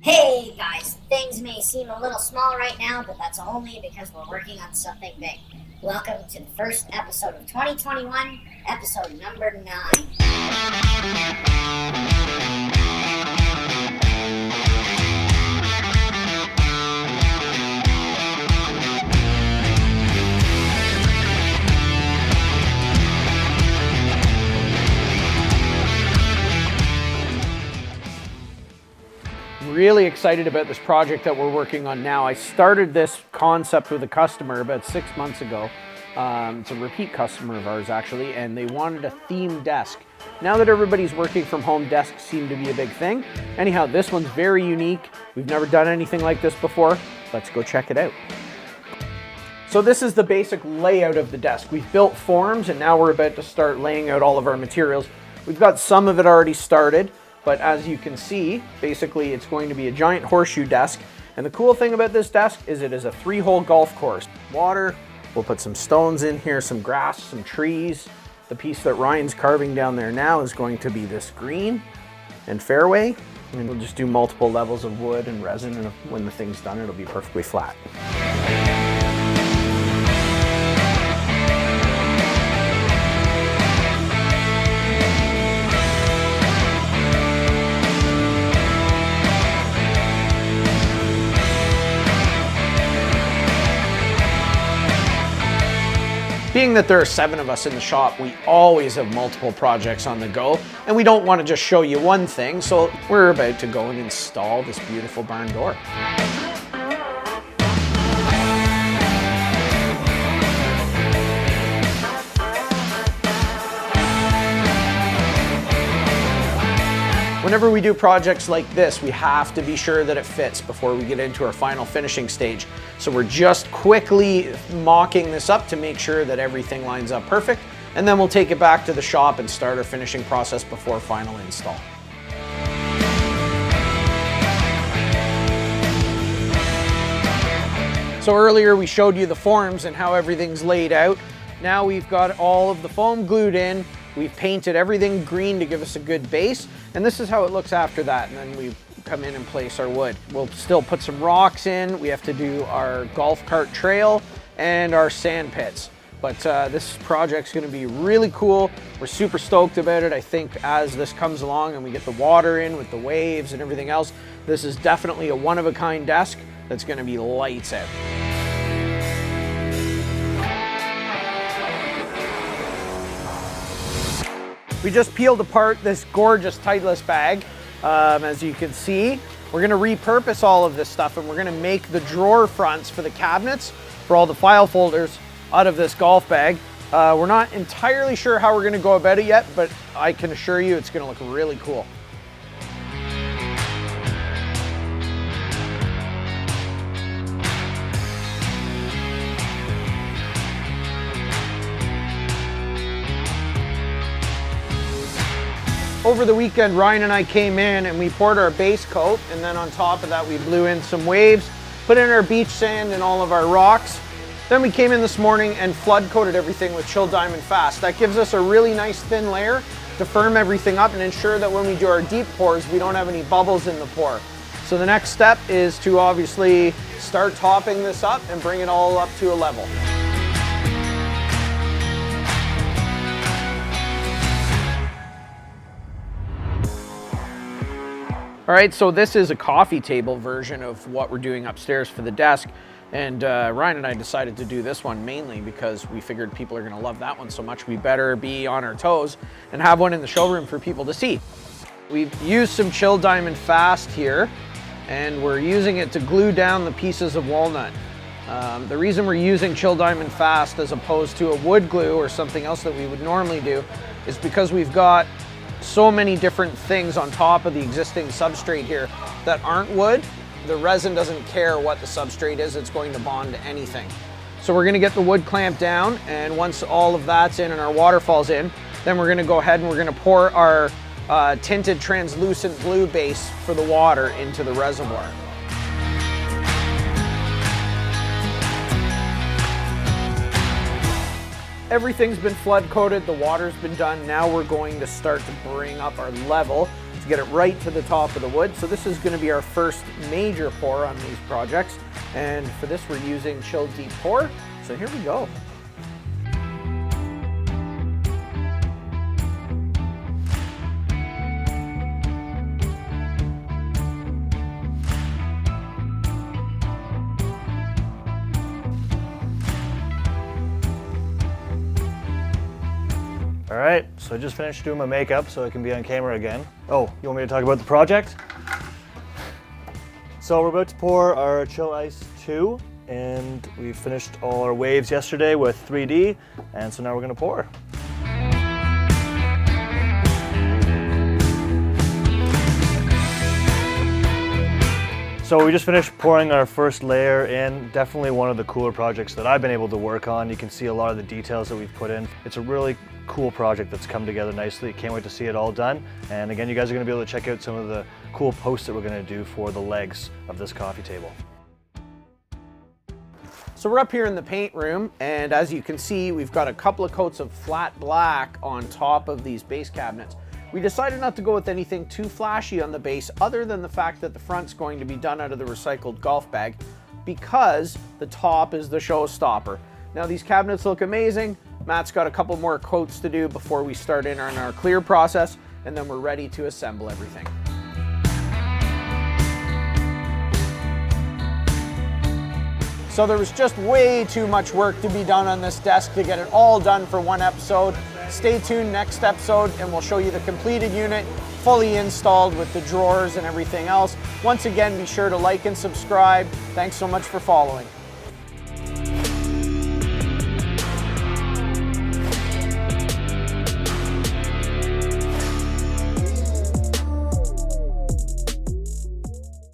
Hey guys, things may seem a little small right now, but that's only because we're working on something big. Welcome to the first episode of 2021, episode number 9. Really excited about this project that we're working on now. I started this concept with a customer about 6 months ago. It's a repeat customer of ours actually, and they wanted a themed desk. Now that everybody's working from home, desks seem to be a big thing. Anyhow, this one's very unique. We've never done anything like this before. Let's go check it out. So this is the basic layout of the desk. We've built forms and now we're about to start laying out all of our materials. We've got some of it already started. But as you can see, basically it's going to be a giant horseshoe desk. And the cool thing about this desk is it is a 3-hole golf course. Water, we'll put some stones in here, some grass, some trees. The piece that Ryan's carving down there now is going to be this green and fairway. And we'll just do multiple levels of wood and resin, and when the thing's done, it'll be perfectly flat. Being that there are 7 of us in the shop, we always have multiple projects on the go, and we don't want to just show you one thing, so we're about to go and install this beautiful barn door. Whenever we do projects like this, we have to be sure that it fits before we get into our final finishing stage. So we're just quickly mocking this up to make sure that everything lines up perfect, and then we'll take it back to the shop and start our finishing process before final install. So earlier we showed you the forms and how everything's laid out. Now we've got all of the foam glued in. We've painted everything green to give us a good base, and this is how it looks after that, and then we come in and place our wood. We'll still put some rocks in. We have to do our golf cart trail and our sand pits. But this project's gonna be really cool. We're super stoked about it. I think as this comes along and we get the water in with the waves and everything else, this is definitely a one-of-a-kind desk that's gonna be lights out. We just peeled apart this gorgeous Titleist bag. As you can see, we're gonna repurpose all of this stuff, and we're gonna make the drawer fronts for the cabinets for all the file folders out of this golf bag. We're not entirely sure how we're gonna go about it yet, but I can assure you it's gonna look really cool. Over the weekend, Ryan and I came in and we poured our base coat, and then on top of that we blew in some waves, put in our beach sand and all of our rocks. Then we came in this morning and flood coated everything with Chill Diamond Fast. That gives us a really nice thin layer to firm everything up and ensure that when we do our deep pours, we don't have any bubbles in the pour. So the next step is to obviously start topping this up and bring it all up to a level. All right, so this is a coffee table version of what we're doing upstairs for the desk. And Ryan and I decided to do this one mainly because we figured people are gonna love that one so much, we better be on our toes and have one in the showroom for people to see. We've used some Chill Diamond Fast here, and we're using it to glue down the pieces of walnut. The reason we're using Chill Diamond Fast as opposed to a wood glue or something else that we would normally do is because we've got so many different things on top of the existing substrate here that aren't wood. The resin doesn't care what the substrate is, it's going to bond to anything. So we're gonna get the wood clamped down, and once all of that's in and our waterfall's in, then we're gonna go ahead and we're gonna pour our tinted translucent blue base for the water into the reservoir. Everything's been flood coated, the water's been done. Now we're going to start to bring up our level. It's get it right to the top of the wood. So this is going to be our first major pour on these projects. And for this, we're using chilled deep pour. So here we go. All right, so I just finished doing my makeup so I can be on camera again. Oh, you want me to talk about the project? So we're about to pour our Chill Ice 2, and we finished all our waves yesterday with 3D, and so now we're gonna pour. So we just finished pouring our first layer in. Definitely one of the cooler projects that I've been able to work on. You can see a lot of the details that we've put in. It's a really cool project that's come together nicely. Can't wait to see it all done. And again, you guys are gonna be able to check out some of the cool posts that we're gonna do for the legs of this coffee table. So we're up here in the paint room, and as you can see, we've got a couple of coats of flat black on top of these base cabinets. We decided not to go with anything too flashy on the base, other than the fact that the front's going to be done out of the recycled golf bag, because the top is the showstopper. Now these cabinets look amazing. Matt's got a couple more coats to do before we start in on our clear process, and then we're ready to assemble everything. So there was just way too much work to be done on this desk to get it all done for one episode. Stay tuned next episode and we'll show you the completed unit, fully installed with the drawers and everything else. Once again, be sure to like and subscribe. Thanks so much for following.